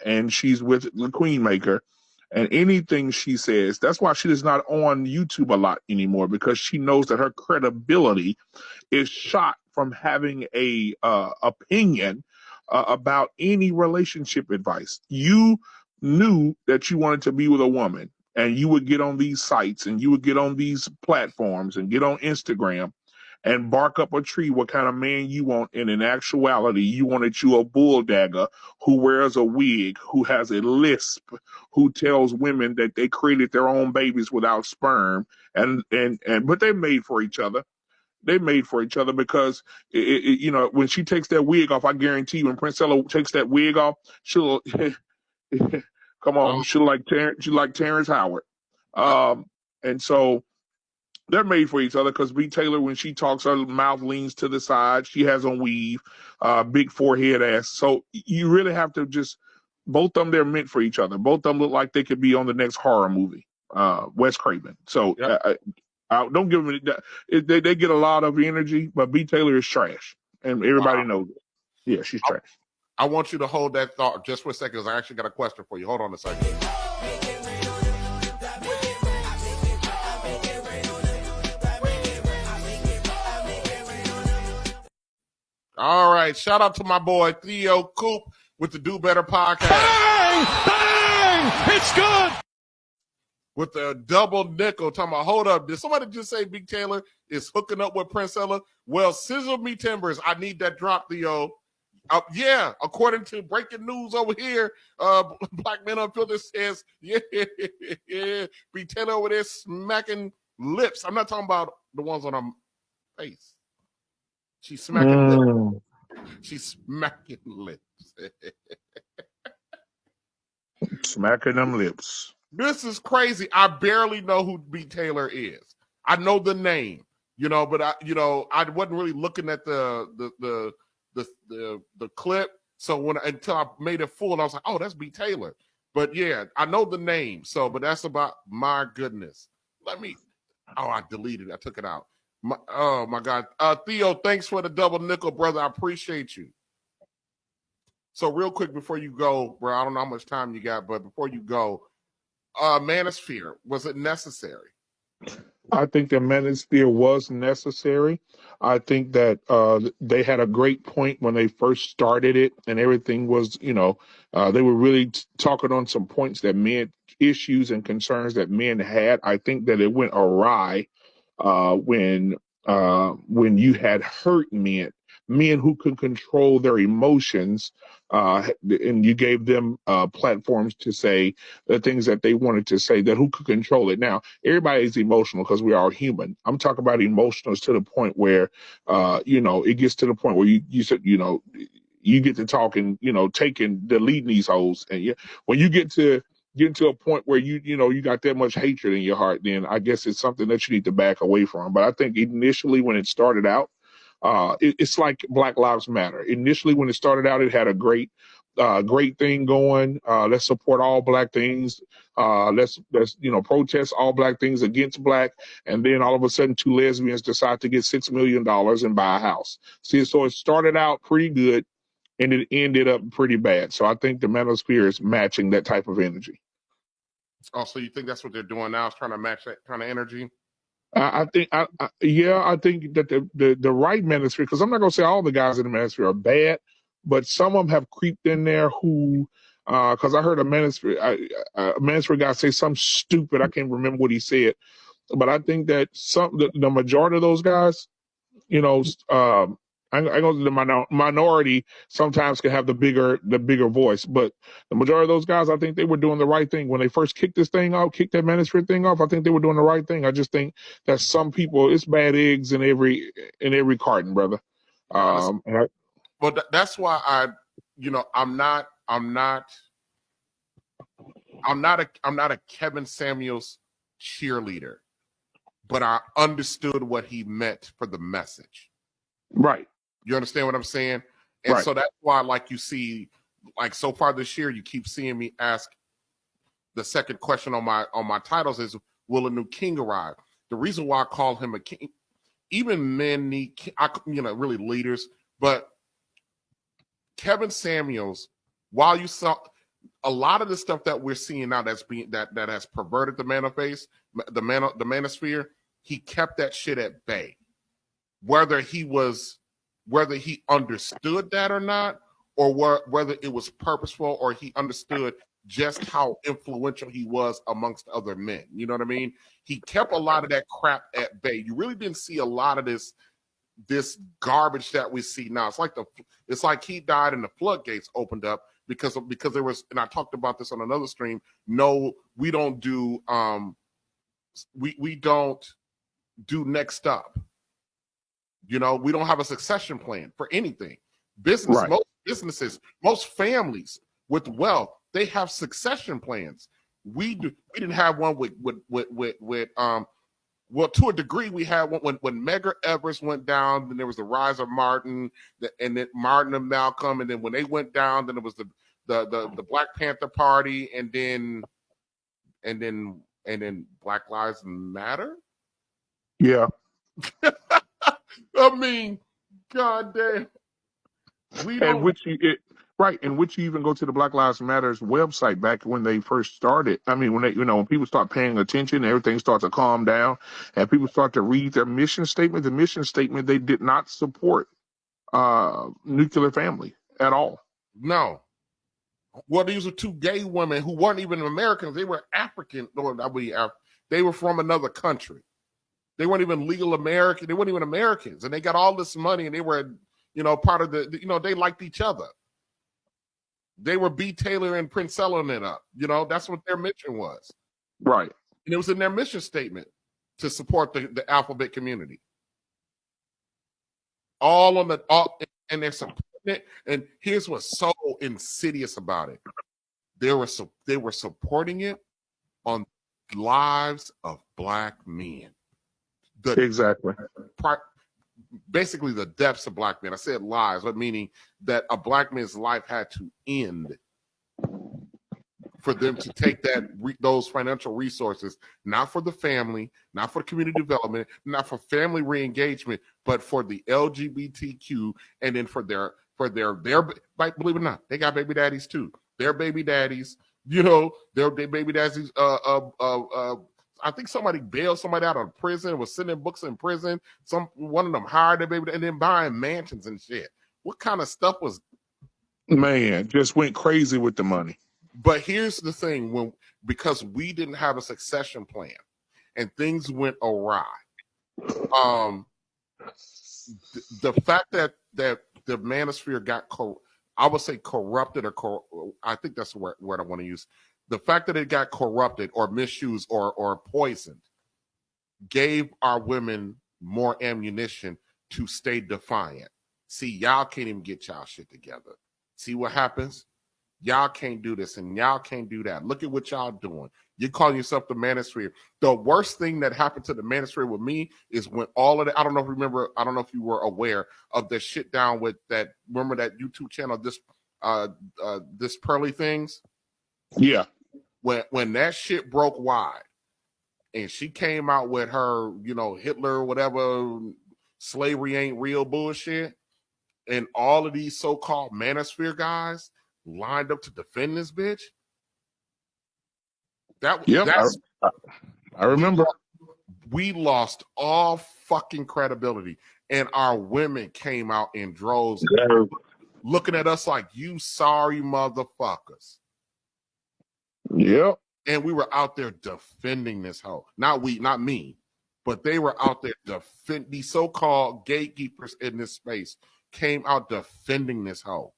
and she's with the Queen Maker. And anything she says, that's why she is not on YouTube a lot anymore, because she knows that her credibility is shot from having a opinion about any relationship advice. You knew that you wanted to be with a woman, and you would get on these sites and you would get on these platforms and get on Instagram and bark up a tree what kind of man you want. And in actuality, you wanted you a bulldagger who wears a wig, who has a lisp, who tells women that they created their own babies without sperm. And but they made for each other. They made for each other because when she takes that wig off, I guarantee you, when Princella takes that wig off, she'll come on, Oh. she'll like Terrence Howard. And so they're made for each other, because B. Taylor, when she talks, her mouth leans to the side. She has on weave, big forehead ass. So you really have to just, both of them, they're meant for each other. Both of them look like they could be on the next horror movie, Wes Craven. So Yep. don't give them that. They get a lot of energy, but B. Taylor is trash, and everybody knows it. Yeah, she's trash. I want you to hold that thought just for a second, because I actually got a question for you. Hold on a second. All right. Shout out to my boy Theo Coop with the Do Better podcast. Bang! Bang! It's good! With the double nickel. Talking about, hold up. Did somebody just say Big Taylor is hooking up with Princella? Well, sizzle me timbers. I need that drop, Theo. Yeah, according to breaking news over here, Black Men Unfiltered says, yeah, Big Taylor over there smacking lips. I'm not talking about the ones on her face. She's smacking lips. She's smacking lips. Smacking them lips. This is crazy. I barely know who B. Taylor is. I know the name, but I wasn't really looking at the clip. So until I made it full, I was like, oh, that's B. Taylor. But yeah, I know the name. So, but that's about, my goodness. I deleted it. I took it out. Oh my God. Theo, thanks for the double nickel, brother. I appreciate you. So real quick before you go, bro, I don't know how much time you got, but before you go, Manosphere, was it necessary? I think the Manosphere was necessary. I think that they had a great point when they first started it, and everything was, they were really talking on some points that issues and concerns that men had. I think that it went awry when you had hurt men who could control their emotions, and you gave them platforms to say the things that they wanted to say, that who could control it. Now, everybody is emotional because we are human. I'm talking about emotionals to the point where, it gets to the point where you said, you get to talking, deleting these hoes. And when you get to a point where you got that much hatred in your heart, then I guess it's something that you need to back away from. But I think initially when it started out, it's like Black Lives Matter. Initially, when it started out, it had a great thing going. Let's support all Black things. Let's protest all Black things against Black. And then all of a sudden, two lesbians decide to get $6 million and buy a house. See, so it started out pretty good, and it ended up pretty bad. So I think the Manosphere is matching that type of energy. Oh, so you think that's what they're doing now, is trying to match that kind of energy? I think that the right Manosphere, because I'm not going to say all the guys in the Manosphere are bad, but some of them have creeped in there who, because I heard a Manosphere guy say something stupid. I can't remember what he said, but I think that the majority of those guys, I go to the minority sometimes can have the bigger voice, but the majority of those guys, I think they were doing the right thing when they first kicked that Manosphere thing off. I think they were doing the right thing. I just think that some people, it's bad eggs in every carton, brother. Well, that's why I'm not a Kevin Samuels cheerleader, but I understood what he meant for the message. Right. You understand what I'm saying? And so that's why, like, you see, like, so far this year, you keep seeing me ask the second question on my titles is, will a new king arrive? The reason why I call him a king, even men need, really leaders, but Kevin Samuels, while you saw, a lot of the stuff that we're seeing now that's being that has perverted the manosphere, he kept that shit at bay. Whether he understood that or not, or whether it was purposeful or he understood just how influential he was amongst other men. You know what I mean? He kept a lot of that crap at bay. You really didn't see a lot of this garbage that we see now. It's like he died and the floodgates opened up because there was, and I talked about this on another stream. No, we don't do we don't do next up. You know, we don't have a succession plan for anything. Right. Most businesses, most families with wealth, they have succession plans. We didn't have one with well, to a degree, we had one when Medgar Evers went down. Then there was the rise of Martin, and then Martin and Malcolm, and then when they went down, then it was the Black Panther Party, and then Black Lives Matter. Yeah. I mean, goddamn. And which you even go to the Black Lives Matters website back when they first started. I mean, when people start paying attention, everything starts to calm down, and people start to read their mission statement. The mission statement, they did not support nuclear family at all. No. Well, these were two gay women who weren't even Americans. They were African, or they were from another country. They weren't even legal American. They weren't even Americans, and they got all this money, and they were, part of they liked each other. They were B. Taylor and Prince selling it up. That's what their mission was. Right. And it was in their mission statement to support the alphabet community. And they're supporting it. And here's what's so insidious about it. They were supporting it on lives of Black men. Exactly. Basically the depths of Black men. I said lives, but meaning that a Black man's life had to end for them to take those financial resources, not for the family, not for community development, not for family re-engagement, but for the LGBTQ, and then for their believe it or not, they got baby daddies too. Their baby daddies, their baby daddies. I think somebody bailed somebody out of prison, was sending books in prison. One of them hired their baby and then buying mansions and shit. What kind of stuff was? Man, just went crazy with the money. But here's the thing: because we didn't have a succession plan and things went awry, the fact that the manosphere got I would say corrupted, or I think that's the word I want to use. The fact that it got corrupted or misused or poisoned gave our women more ammunition to stay defiant. See, y'all can't even get y'all shit together. See what happens? Y'all can't do this and y'all can't do that. Look at what y'all doing. You're calling yourself the manosphere. The worst thing that happened to the manosphere with me is when all of the, I don't know if you were aware of the shit down with that. Remember that YouTube channel, this Pearly Things? Yeah. When that shit broke wide and she came out with her, Hitler, whatever, slavery ain't real bullshit, and all of these so-called manosphere guys lined up to defend this bitch. I remember. We lost all fucking credibility, and our women came out in droves looking at us like, you sorry motherfuckers. Yep. And we were out there defending this hoe. Not me, but they were out there defending. These so-called gatekeepers in this space came out defending this hoe.